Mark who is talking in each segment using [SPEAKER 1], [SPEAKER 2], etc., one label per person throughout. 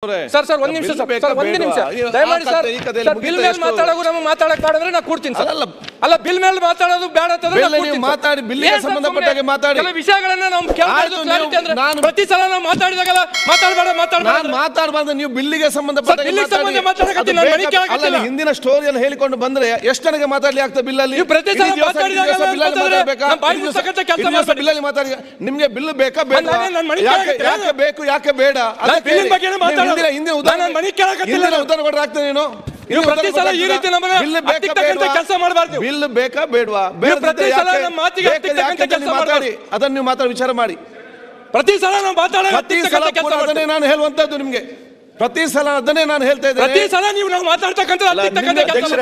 [SPEAKER 1] Sir sir ಒಂದು ನಿಮಿಷ sir ಒಂದು ನಿಮಿಷ ದಯಮಾಡಿ ಸರ್ ಬಿಲ್ ಮೇಲೆ ಮಾತಾಡೋದು ನಮಗೆ ಮಾತಾಡಕ್ ಬೇಡಂದ್ರೆ ನಾ ಕೂಡ್ತೀನಿ ಸರ್ ಅಲ್ಲ ಬಿಲ್ ಮೇಲೆ ಮಾತಾಡೋದು ಬೇಡ ಅಂತಂದ್ರೆ
[SPEAKER 2] ನೀವು ಮಾತಾಡಿ ಬಿಲ್ಗೆ ಸಂಬಂಧಪಟ್ಟಾಗೆ ಮಾತಾಡಿ
[SPEAKER 1] ಕೆಲವು ವಿಷಯಗಳನ್ನ ನಾವು ಕೇಳೋದು ಕ್ಲಾರಿಟಿ ಅಂದ್ರೆ ಪ್ರತಿ ಸಲ ನಾವು ಮಾತಾಡಿದಾಗಲ್ಲ ಮಾತಾಡಬಾರ್ದು
[SPEAKER 2] ನಾನು ಮಾತಾಡಬಾರ್ದು ನೀವು ಬಿಲ್ಲಿಗೆ ಸಂಬಂಧಪಟ್ಟ
[SPEAKER 1] ಮಾತಾಡಕತ್ತೀನಿ ನಾನು ಮನೆ ಕೇಳಕತ್ತಿಲ್ಲ
[SPEAKER 2] ಹಿಂದಿನ ಸ್ಟೋರಿಯನ್ನು ಹೇಳಿಕೊಂಡು ಬಂದ್ರೆ ಎಷ್ಟು ನನಗೆ ಮಾತಾಡ್ಲಿ ಆಗ್ತದೆ ಬಿಲ್ಲಲ್ಲಿ
[SPEAKER 1] ನೀವು ಪ್ರತಿ ಸಲ
[SPEAKER 2] ಬಿಲ್ಲಲ್ಲಿ ಮಾತಾಡಿ ನಿಮ್ಗೆ ಬಿಲ್ ಬೇಕಾ ಬೇಡ ಯಾಕೆ ಬೇಕು ಯಾಕೆ ಬೇಡ ಹಿಂದಿನ ಉದಾಹರಣೆ ಉದಾಹರಣೆ ಆಗ್ತದೆ ನೀನು
[SPEAKER 1] ಪ್ರತಿ ಸಲ ಈ ರೀತಿ ಕೆಲಸ ಮಾಡಬಾರ್ದು
[SPEAKER 2] ಬಿಲ್ ಬೇಕಾ ಬೇಡವಾ ಮಾತಾಡಿ ಅದನ್ನು ನೀವು ಮಾತಾಡಿ ವಿಚಾರ ಮಾಡಿ
[SPEAKER 1] ಪ್ರತಿ ಸಲ ನಾವು
[SPEAKER 2] ಅದನ್ನೇ ನಾನು ಹೇಳುವಂತದ್ದು ನಿಮ್ಗೆ ಪ್ರತಿ ಸಲ ಅದನ್ನೇ ನಾನು ಹೇಳ್ತಾ ಇದ್ದೇನೆ
[SPEAKER 1] ಪ್ರತಿ ಸಲ ನೀವು ನಾವು ಮಾತಾಡ್ತಕ್ಕಂಥ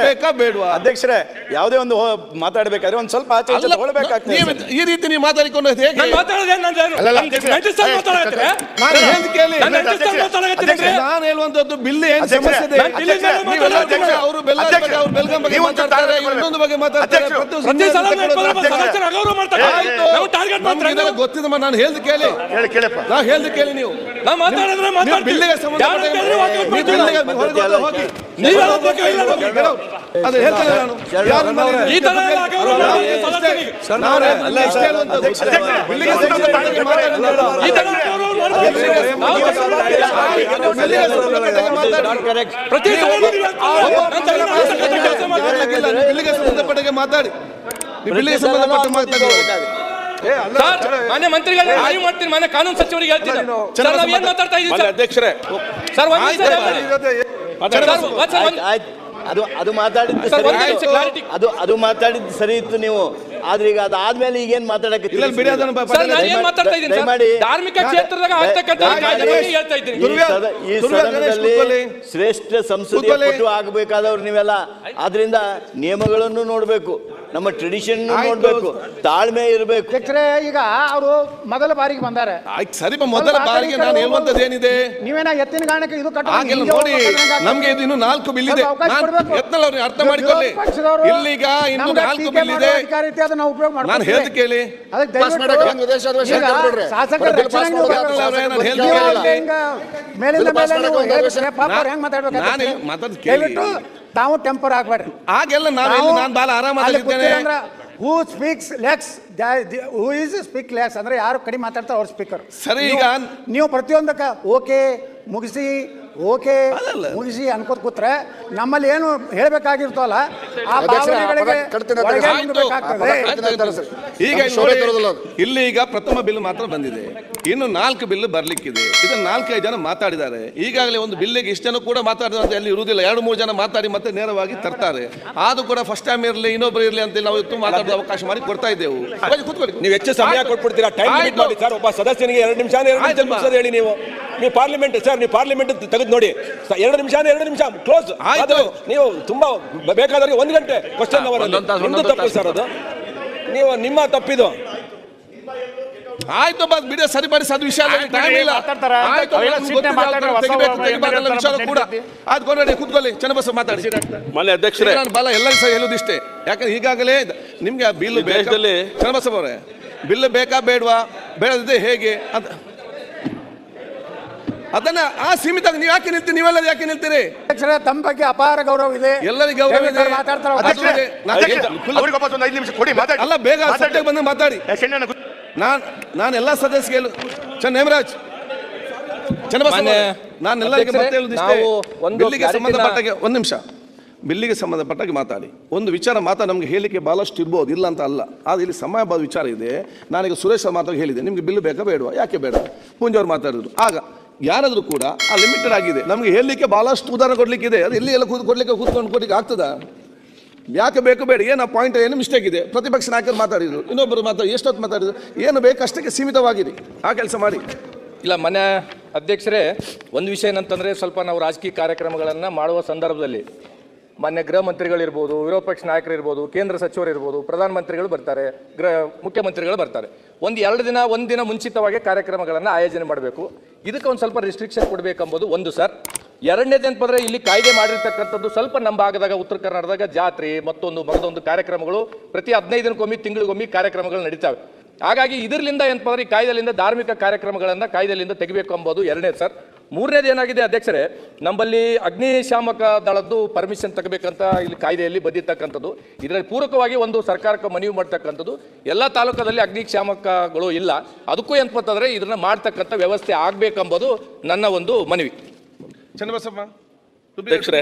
[SPEAKER 2] ಬೇಕಾ ಬೇಡವಾ
[SPEAKER 3] ಅಧ್ಯಕ್ಷರೇ ಯಾವುದೇ ಒಂದು ಮಾತಾಡಬೇಕಾದ್ರೆ ಒಂದು ಸ್ವಲ್ಪ ಆಚೆ ತಗೊಳ್ಬೇಕಾಗ್ತದೆ
[SPEAKER 2] ಈ ರೀತಿ ನೀವು ಮಾತಾಡಿಕೊಂಡು ಹೇಗೆ ನಾನು ಹೇಳುವಂತದ್ದು ಬಿಲ್ ಏನ್ ಸಮಸ್ಯೆ ಇದೆ ಅವರು ಬೆಲ್ಗಾಂ ಬಗ್ಗೆ ಮಾತಾಡ್ತಾರೆ ಇನ್ನೊಂದು ಬಗ್ಗೆ ಮಾತಾಡ್ತಾರೆ ಗೊತ್ತಿದೆ ನಾನು ಹೇಳ್ದು ಕೇಳಿ ನಾ ಹೇಳ್ದು ಕೇಳಿ ನೀವು ಬಿಲ್ಲಿಗೆ ಸಂಬಂಧ ಸಂಬಂಧಪಟ್ಟ ಮಾತಾಡಿ ಬಿಲ್ಲಿಗೆ ಸಂಬಂಧಪಟ್ಟ ಮಾತಾಡಿ
[SPEAKER 1] ಮಾನ್ಯ ಮಂತ್ರಿಗಳೇ ಅರಿವು ಮಾಡ್ತೀನಿ ಮಾನ್ಯ ಕಾನೂನು ಸಚಿವರಿಗೆ ಹೇಳ್ತೀನಿ ಸರ್ ನಾವು ಏನ್ ಮಾತಾಡ್ತಾ ಇದ್ದೀವಿ
[SPEAKER 3] ಅಧ್ಯಕ್ಷರೇ
[SPEAKER 1] ಸರ್
[SPEAKER 3] ಅದು ಮಾತಾಡಿದ್ದು ಅದು ಮಾತಾಡಿದ್ದು ಸರಿ ಇತ್ತು ನೀವು ಆದ್ರೆ ಈಗ ಅದಾದ್ಮೇಲೆ ಈಗ ಏನ್ ಮಾತಾಡಕ್ಕೆ
[SPEAKER 1] ಧಾರ್ಮಿಕ ಕ್ಷೇತ್ರದಾಗ
[SPEAKER 3] ಈ ಸದನದಲ್ಲಿ ಶ್ರೇಷ್ಠ ಸಂಸದೀಯ ಪಟು ಆಗಬೇಕಾದವ್ರು ನೀವೆಲ್ಲ ಆದ್ರಿಂದ ನಿಯಮಗಳನ್ನು ನೋಡ್ಬೇಕು ನಮ್ಮ ಟ್ರೆಡಿಷನ್ ನೋಡ್ಬೇಕು ತಾಳ್ಮೆ ಇರಬೇಕು
[SPEAKER 4] ಈಗ ಅವರು ಮೊದಲ ಬಾರಿಗೆ ಬಂದಾರೆ
[SPEAKER 2] ಸರಿ ಮೊದಲ ಬಾರಿಗೆ ನಾನು ಹೇಳುವಂತದ್ದು ಏನಿದೆ
[SPEAKER 4] ನೀವೇನ ಎತ್ತಿನ ಗಾಣಕ್ಕೆ ಇದು
[SPEAKER 2] ನೋಡಿ ನಮ್ಗೆ ಇದು ಇನ್ನು 4 ಬಿಲ್ ಇದೆ ಎತ್ತನಲ್ಲ ಅರ್ಥ ಮಾಡಿಕೊಳ್ಳಿ ಇಲ್ಲೀಗ ಇನ್ನು 4 ಬಿಲ್ ಇದೆ ನಾನು ಹೇಳ್ದು ಕೇಳಿ
[SPEAKER 4] ಶಾಸಕರ ಮೇಲಿಂದ ಮೇಲೆ ತಾವು ಟೆಂಪರ್ ಆಗ್ಬೇಡ್ರಿ
[SPEAKER 2] ಹಾಗೆಲ್ಲ ನಾನು ಬಾಳ ಆರಾಮಾಗಿದ್ದೇನೆ
[SPEAKER 4] who speaks less who is speak less ಅಂದ್ರೆ ಯಾರು ಕಡಿಮೆ ಮಾತಾಡ್ತಾರೆ ಅವ್ರು ಸ್ಪೀಕರ್
[SPEAKER 2] ಸರಿ ಈಗ
[SPEAKER 4] ನೀವು ಪ್ರತಿಯೊಂದಕ್ಕ ಓಕೆ ಮುಗಿಸಿ ಓಕೆ ಮುಗಿಸಿ ಅನ್ಕೋತ ಕೂತ್ರೆ ನಮ್ಮಲ್ಲಿ ಏನು ಹೇಳ್ಬೇಕಾಗಿರ್ತಲ್ಲ ಆ ಭಾವನೆಗಳಿಗೆ
[SPEAKER 2] ಈಗ ಇಲ್ಲಿ ಈಗ ಪ್ರಥಮ ಬಿಲ್ ಮಾತ್ರ ಬಂದಿದೆ ಇನ್ನು 4 ಬಿಲ್ ಬರ್ಲಿಕ್ಕಿದೆ ಇದನ್ನ 4-5 ಜನ ಮಾತಾಡಿದ್ದಾರೆ ಈಗಾಗಲೇ ಒಂದು ಬಿಲ್ಲಿಗೆ ಇಷ್ಟು ಜನ ಕೂಡ ಮಾತಾಡಿದ ಅಂತ ಎಲ್ಲಿ ಇರುವುದಿಲ್ಲ 2-3 ಜನ ಮಾತಾಡಿ ಮತ್ತೆ ನೇರವಾಗಿ ತರ್ತಾರೆ ಅದು ಕೂಡ ಫಸ್ಟ್ ಟೈಮ್ ಇರಲಿ ಇನ್ನೊಬ್ರು ಇರಲಿ ಅಂತ ನಾವು ಇವತ್ತು ಮಾತಾಡೋ ಅವಕಾಶ ಮಾಡಿ ಕೊಡ್ತಾ ಇದ್ದೇವೆ
[SPEAKER 3] ನೀವು ಹೆಚ್ಚು ಸಮಯ ಕೊಟ್ಬಿಡ್ತೀರಾ ಟೈಮ್ ಲಿಮಿಟ್ ಮಾಡಿ ಸರ್ ಒಬ್ಬ ಸದಸ್ಯನಿಗೆ 2 ನಿಮಿಷ ಹೇಳಿ ನೀವು ಪಾರ್ಲಿಮೆಂಟ್ ಸರ್ ನೀವು ಪಾರ್ಲಿಮೆಂಟ್ ತೆಗೆದು ನೋಡಿ 2 ನಿಮಿಷ ಕ್ಲೋಸ್ ಆಯ್ತು ನೀವು ತುಂಬಾ ಬೇಕಾದವರಿಗೆ 1 ಗಂಟೆ ಕ್ವಶನ್ ಅವರ್ ತಪ್ಪು ಸರ್ ಅದು ನೀವು ನಿಮ್ಮ ತಪ್ಪಿದು
[SPEAKER 2] ಆಯ್ತು ಬಿಡ ಸರಿಪಡಿ ಅದು ವಿಷಯ ಕೂತ್ಕೊಳ್ಳಿ ಚನ್ನಬಸವ ಮಾತಾಡಿ
[SPEAKER 3] ಮಾನ್ಯ ಅಧ್ಯಕ್ಷರೇ
[SPEAKER 2] ನಾನು ಬಾಲ ಎಲ್ಲರಿಗೂ ಸಹ ಹೇಳೋದಿಷ್ಟೇ ಯಾಕಂದ್ರೆ ಈಗಾಗಲೇ ನಿಮ್ಗೆ ಬಿಲ್ ಬೇಕಲ್ಲಿ ಚನ್ನಬಸವ ಅವರೇ ಬಿಲ್ ಬೇಕಾ ಬೇಡವಾ ಬೇಡದಿದೆ ಹೇಗೆ ಅಂತ ಅದನ್ನ ಆ ಸೀಮಿತ ನೀವು ಯಾಕೆ ನಿಲ್ತೀರಿ ನೀವೆಲ್ಲ ಯಾಕೆ ನಿಲ್ತೀರಿ
[SPEAKER 4] ತಮ್ಮ ಬಗ್ಗೆ ಅಪಾರ ಗೌರವ ಇದೆ
[SPEAKER 2] ಎಲ್ಲರಿಗೂ ಗೌರವ ಇದೆ ಅಲ್ಲ ಬೇಗ ಸತ್ಯಕ್ಕೆ ಬಂದು ಮಾತಾಡಿ ನಾನು ಎಲ್ಲ ಸದಸ್ಯರು ನೇಮರಾಜ್ ಚನ್ನಬಸವ ನಾನು ಎಲ್ಲರಿಗೆ ಮತ್ತೆ ಹೇಳುದಿಷ್ಟೇ ಬಿಲ್ಲಿಗೆ ಸಂಬಂಧಪಟ್ಟಾಗೆ 1 ನಿಮಿಷ ಬಿಲ್ಲಿಗೆ ಸಂಬಂಧಪಟ್ಟಾಗಿ ಮಾತಾಡಿ ಒಂದು ವಿಚಾರ ನಮಗೆ ಹೇಳಿಕೆ ಬಹಳಷ್ಟು ಇರ್ಬೋದು ಇಲ್ಲ ಅಂತ ಅಲ್ಲ ಆದರೆ ಇಲ್ಲಿ ಸಮಯಬಾದ ವಿಚಾರ ಇದೆ ನಾನೀಗ ಸುರೇಶ್ ಮಾತಾಡಿ ಹೇಳಿದೆ ನಿಮಗೆ ಬಿಲ್ ಬೇಕಾ ಬೇಡವಾ ಯಾಕೆ ಬೇಡ ಪೂಂಜವ್ರು ಮಾತಾಡಿದ್ರು ಆಗ ಯಾರಾದರೂ ಕೂಡ ಆ ಲಿಮಿಟೆಡ್ ಆಗಿದೆ ನಮಗೆ ಹೇಳಲಿಕ್ಕೆ ಬಹಳಷ್ಟು ಉದಾಹರಣೆ ಕೊಡ್ಲಿಕ್ಕಿದೆ ಅದು ಇಲ್ಲಿ ಎಲ್ಲ ಕೂತ್ಕೊಳ್ಲಿಕ್ಕೆ ಆಗ್ತದಾ ಯಾಕೆ ಬೇಕು ಬೇಡ ಏನು ಪಾಯಿಂಟ್ ಏನು ಮಿಸ್ಟೇಕ್ ಇದೆ ಪ್ರತಿಪಕ್ಷ ನಾಯಕರು ಮಾತಾಡಿದ್ರು ಇನ್ನೊಬ್ಬರು ಎಷ್ಟೊತ್ತು ಮಾತಾಡಿದ್ರು ಏನು ಬೇಕಷ್ಟಕ್ಕೆ ಸೀಮಿತವಾಗಿರಿ ಆ ಕೆಲಸ ಮಾಡಿ
[SPEAKER 1] ಇಲ್ಲ ಮನೆ ಅಧ್ಯಕ್ಷರೇ ಒಂದು ವಿಷಯ ಏನಂತಂದರೆ ಸ್ವಲ್ಪ ನಾವು ರಾಜಕೀಯ ಕಾರ್ಯಕ್ರಮಗಳನ್ನು ಮಾಡುವ ಸಂದರ್ಭದಲ್ಲಿ ಮಾನ್ಯ ಗೃಹ ಮಂತ್ರಿಗಳಿರ್ಬೋದು ವಿರೋಧ ಪಕ್ಷ ನಾಯಕರಿರ್ಬೋದು ಕೇಂದ್ರ ಸಚಿವರಿರ್ಬೋದು ಪ್ರಧಾನಮಂತ್ರಿಗಳು ಬರ್ತಾರೆ ಮುಖ್ಯಮಂತ್ರಿಗಳು ಬರ್ತಾರೆ ಒಂದು ದಿನ ಮುಂಚಿತವಾಗಿ ಕಾರ್ಯಕ್ರಮಗಳನ್ನು ಆಯೋಜನೆ ಮಾಡಬೇಕು ಇದಕ್ಕೆ ಒಂದು ಸ್ವಲ್ಪ ರಿಸ್ಟ್ರಿಕ್ಷನ್ ಕೊಡಬೇಕೆಂಬುದು ಒಂದು ಸರ್ ಎರಡನೇದೇನಂದ್ರೆ ಇಲ್ಲಿ ಕಾಯ್ದೆ ಮಾಡಿರ್ತಕ್ಕಂಥದ್ದು ಸ್ವಲ್ಪ ನಮ್ಮ ಭಾಗದಾಗ ಉತ್ತರ ಕರ್ನಾಟಕದಾಗ ಜಾತ್ರೆ ಮತ್ತೊಂದು ಕಾರ್ಯಕ್ರಮಗಳು ಪ್ರತಿ 15 ದಿನಕ್ಕೊಮ್ಮೆ ತಿಂಗಳಿಗೊಮ್ಮೆ ಕಾರ್ಯಕ್ರಮಗಳು ನಡೀತಾವೆ ಹಾಗಾಗಿ ಇದರಿಂದ ಏನಪ್ಪ ಅಂದ್ರೆ ಈ ಕಾಯ್ದೆಲಿಂದ ಧಾರ್ಮಿಕ ಕಾರ್ಯಕ್ರಮಗಳನ್ನು ಕಾಯ್ದೆಲಿಂದ ತೆಗಿಬೇಕು ಎಂಬುದು ಎರಡನೇದು ಸರ್. ಮೂರನೇದು ಏನಾಗಿದೆ ಅಧ್ಯಕ್ಷರೇ, ನಮ್ಮಲ್ಲಿ ಅಗ್ನಿಶಾಮಕ ದಳದ್ದು ಪರ್ಮಿಷನ್ ತಗೋಬೇಕಂತ ಇಲ್ಲಿ ಕಾಯ್ದೆಯಲ್ಲಿ ಬಂದಿರ್ತಕ್ಕಂಥದ್ದು. ಇದರಲ್ಲಿ ಪೂರಕವಾಗಿ ಒಂದು ಸರ್ಕಾರಕ್ಕೆ ಮನವಿ ಮಾಡ್ತಕ್ಕಂಥದ್ದು, ಎಲ್ಲ ತಾಲೂಕಲ್ಲಿ ಅಗ್ನಿಶಾಮಕಗಳು ಇಲ್ಲ, ಅದಕ್ಕೂ ಏನಪ್ಪ ಅಂತಂದ್ರೆ ಇದನ್ನ ಮಾಡ್ತಕ್ಕಂಥ ವ್ಯವಸ್ಥೆ ಆಗಬೇಕೆಂಬುದು ನನ್ನ ಒಂದು ಮನವಿ.
[SPEAKER 2] ಚನ್ನಬಸಪ್ಪ
[SPEAKER 3] ಅಧ್ಯಕ್ಷರೇ